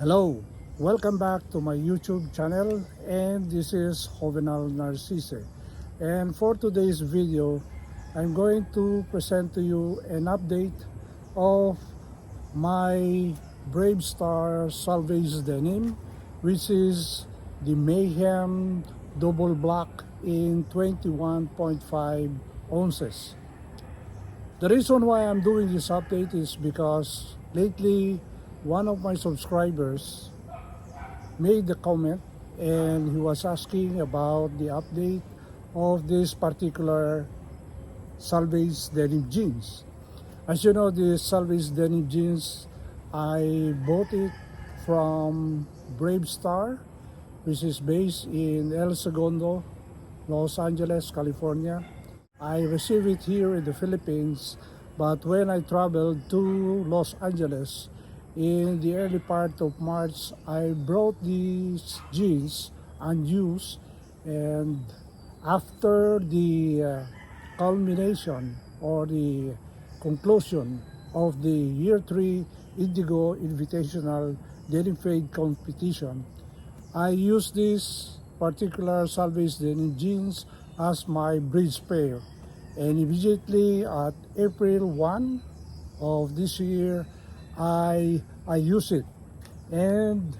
Hello, welcome back to my YouTube channel, and this is Jovenal Narcisse. And for today's video, I'm going to present to you an update of my Brave Star Selvedge Denim, which is the Mayhem double black in 21.5 ounces. The reason why I'm doing this update is because lately one of my subscribers made the comment and he was asking about the update of this particular Selvedge Denim jeans. As you know, this Selvedge Denim jeans, I bought it from Brave Star, which is based in El Segundo, Los Angeles, California. I received it here in the Philippines, but when I traveled to Los Angeles in the early part of March, I brought these jeans unused, and after the culmination or the conclusion of the Year 3 Indigo Invitational Denim Fade competition, I used this particular Selvedge Denim jeans as my bridge pair. And immediately at April 1 of this year, I use it. And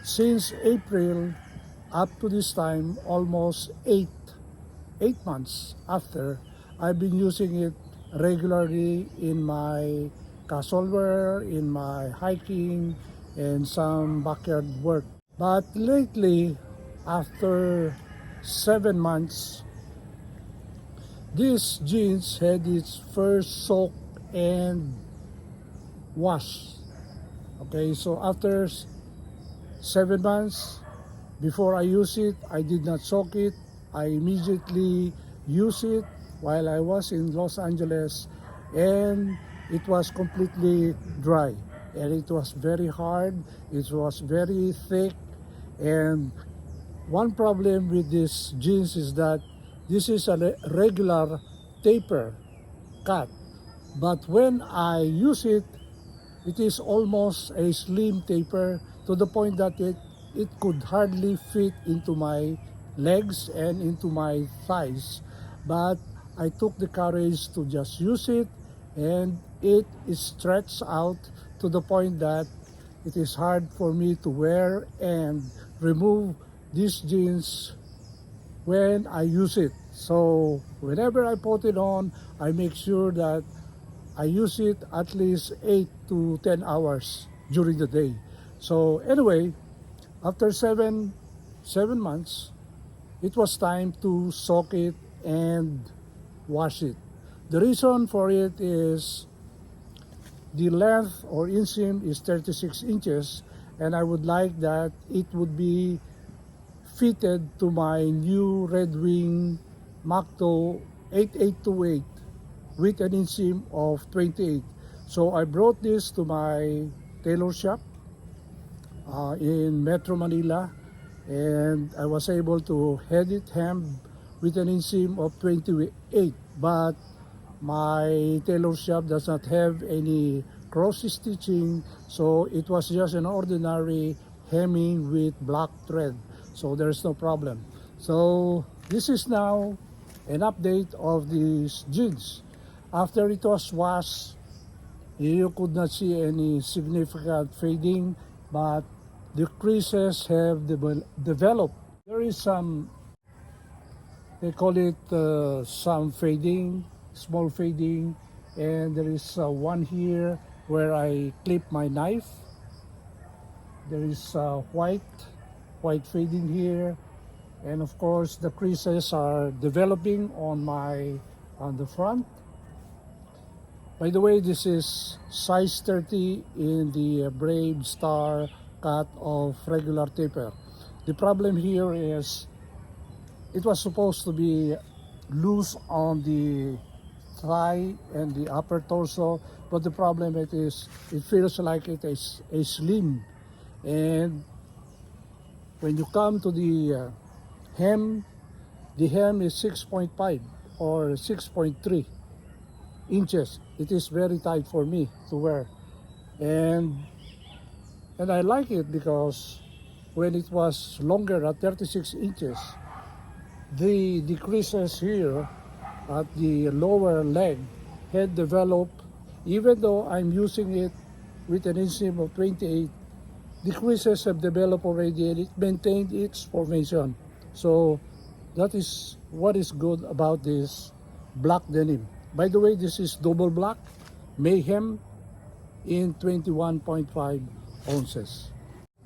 since April up to this time, almost eight months after, I've been using it regularly in my casual wear, in my hiking, and some backyard work. But lately, after 7 months, this jeans had its first soak and wash. Okay, so after 7 months, before I use it, I did not soak it. I immediately used it while I was in Los Angeles, and it was completely dry. And it was very hard, it was very thick, and one problem with this jeans is that this is a regular taper cut, but when I use it, it is almost a slim taper to the point that it could hardly fit into my legs and into my thighs. But I took the courage to just use it, and it is stretched out to the point that it is hard for me to wear and remove these jeans when I use it. So whenever I put it on, I make sure that I use it at least 8 to 10 hours during the day. So anyway, after seven months, it was time to soak it and wash it. The reason for it is the length or inseam is 36 inches, and I would like that it would be fitted to my new Red Wing Macto 8828 with an inseam of 28. So I brought this to my tailor shop in Metro Manila, and I was able to head it hem with an inseam of 28. But my tailor shop does not have any cross stitching, so it was just an ordinary hemming with black thread. So there's no problem. So this is now an update of these jeans. After it was washed, you could not see any significant fading, but the creases have developed. There is some, they call it some fading, small fading, and there is one here where I clip my knife. There is white fading here, and of course the creases are developing on the front. By the way, this is size 30 in the Brave Star cut of regular taper. The problem here is it was supposed to be loose on the thigh and the upper torso, but the problem it feels like it is a slim. And when you come to the hem is 6.5 or 6.3 inches. It is very tight for me to wear. And And I like it because when it was longer at 36 inches, the decreases here at the lower leg had developed, even though I'm using it with an inseam of 28, decreases have developed already and it maintained its formation. So that is what is good about this black denim. By the way, this is double black, Mayhem in 21.5 ounces.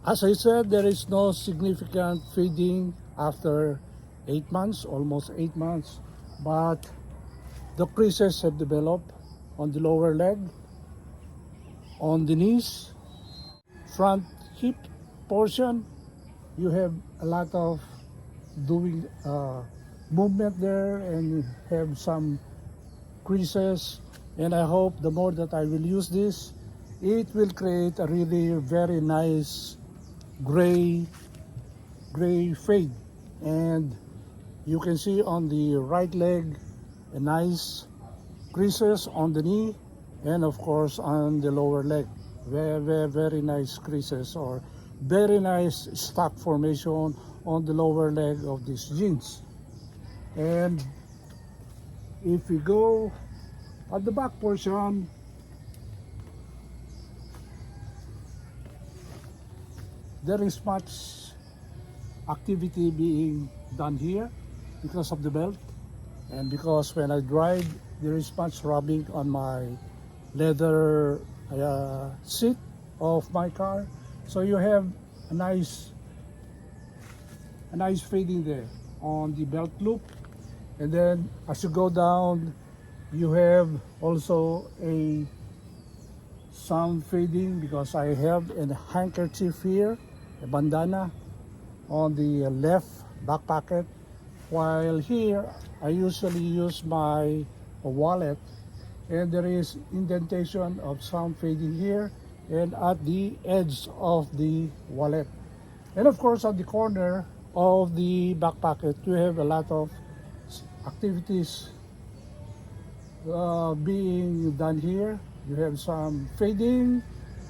As I said, there is no significant fading after 8 months, almost 8 months, but the creases have developed on the lower leg, on the knees, front hip portion. You have a lot of doing movement there and have some creases, and I hope the more that I will use this, it will create a really very nice gray fade. And you can see on the right leg a nice creases on the knee, and of course on the lower leg very nice creases or very nice stock formation on the lower leg of these jeans. And if we go at the back portion, there is much activity being done here because of the belt, and because when I drive there is much rubbing on my leather seat of my car. So you have a nice fading there on the belt loop, and then as you go down you have also some fading because I have a handkerchief here, a bandana on the left back pocket, while here I usually use my wallet, and there is indentation of some fading here and at the edge of the wallet. And of course at the corner of the back pocket you have a lot of activities being done here. You have some fading,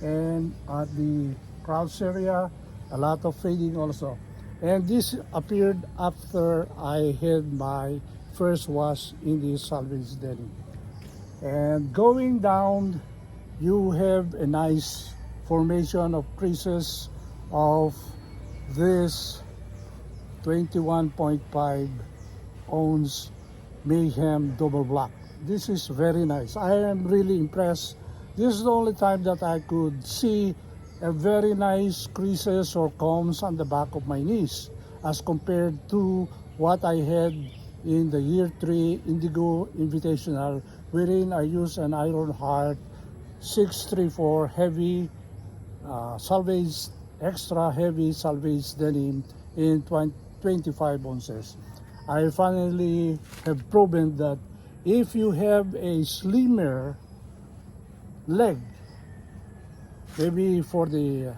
and at the crotch area a lot of fading also. And this appeared after I had my first wash in the Selvedge Denim. And going down you have a nice formation of creases of this 21.5 ounce Mayhem double black. This is very nice. I am really impressed. This is the only time that I could see a very nice creases or combs on the back of my knees as compared to what I had in the year 3 Indigo Invitational, wherein I used an Ironheart 634 heavy Selvedge, extra heavy Selvedge denim in 25 ounces. I finally have proven that if you have a slimmer leg, maybe for the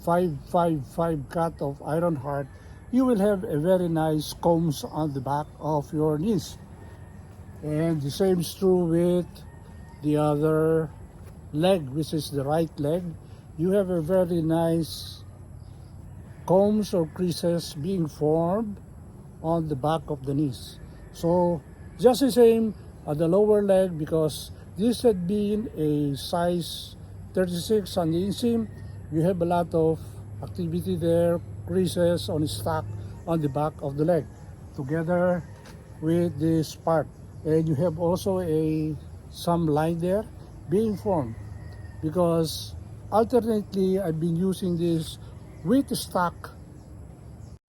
555 cut of Ironheart, you will have a very nice combs on the back of your knees. And the same is true with the other leg, which is the right leg. You have a very nice combs or creases being formed on the back of the knees. So just the same at the lower leg, because this had been a size 36 on the inseam, you have a lot of activity there, creases on the stock on the back of the leg together with this part. And you have also some line there being formed, because alternately I've been using this with the stock.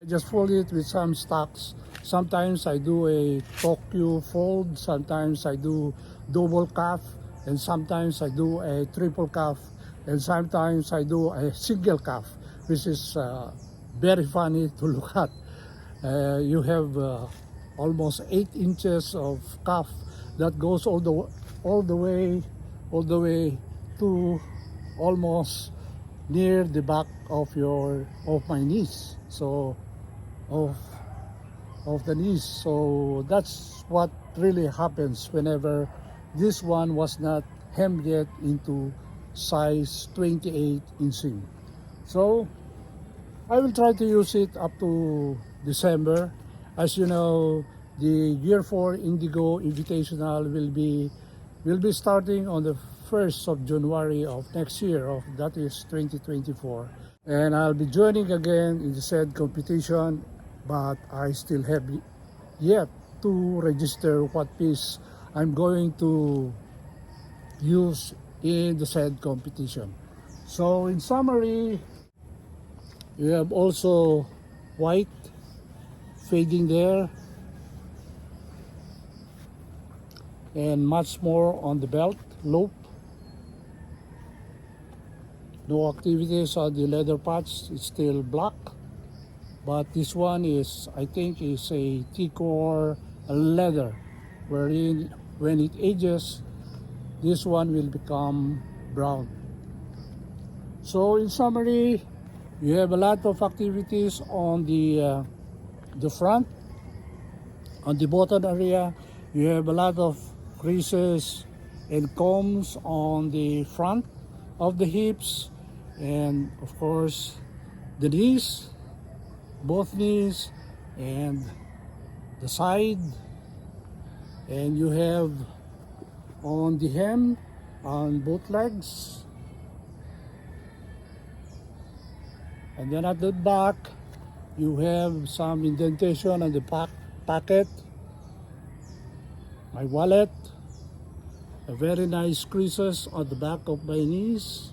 I just fold it with some stocks. Sometimes I do a Tokyo fold, sometimes I do double cuff, and sometimes I do a triple cuff, and sometimes I do a single cuff, which is very funny to look at. You have almost 8 inches of cuff that goes all the way to almost near the back of my knees. So of the knees. So that's what really happens whenever this one was not hemmed yet into size 28 inseam. So I will try to use it up to December. As you know, the Gear 4 Indigo Invitational will be starting on the 1st of January of next year, that is 2024. And I'll be joining again in the said competition, but I still have yet to register what piece I'm going to use in the said competition. So in summary, you have also white fading there and much more on the belt loop. No activities on the leather patch, it's still black. But this one is, I think, is a T-core leather, wherein when it ages, this one will become brown. So in summary, you have a lot of activities on the front. On the bottom area, you have a lot of creases and combs on the front of the hips, and of course the knees, both knees and the side. And you have on the hem on both legs. And then at the back, you have some indentation on the pocket, my wallet, a very nice creases on the back of my knees.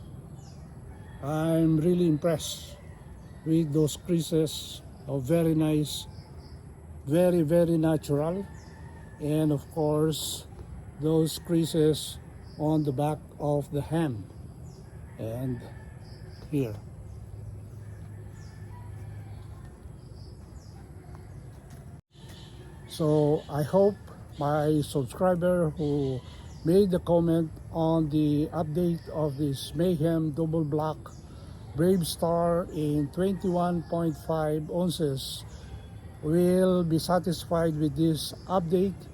I'm really impressed with those creases, are very nice, very natural. And of course, those creases on the back of the hem and here. So I hope my subscriber who made the comment on the update of this Mayhem double black Brave Star in 21.5 ounces will be satisfied with this update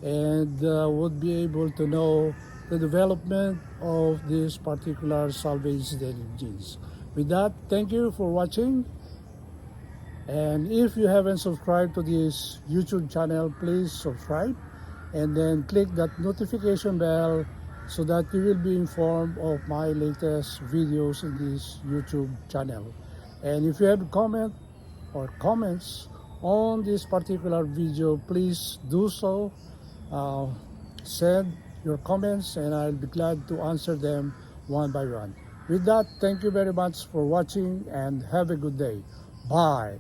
and would be able to know the development of this particular Selvedge Denim jeans. With that, thank you for watching. And if you haven't subscribed to this YouTube channel, please subscribe and then click that notification bell so that you will be informed of my latest videos in this YouTube channel. And if you have a comment or comments on this particular video, please do so. Send your comments and I'll be glad to answer them one by one. With that, thank you very much for watching and have a good day. Bye.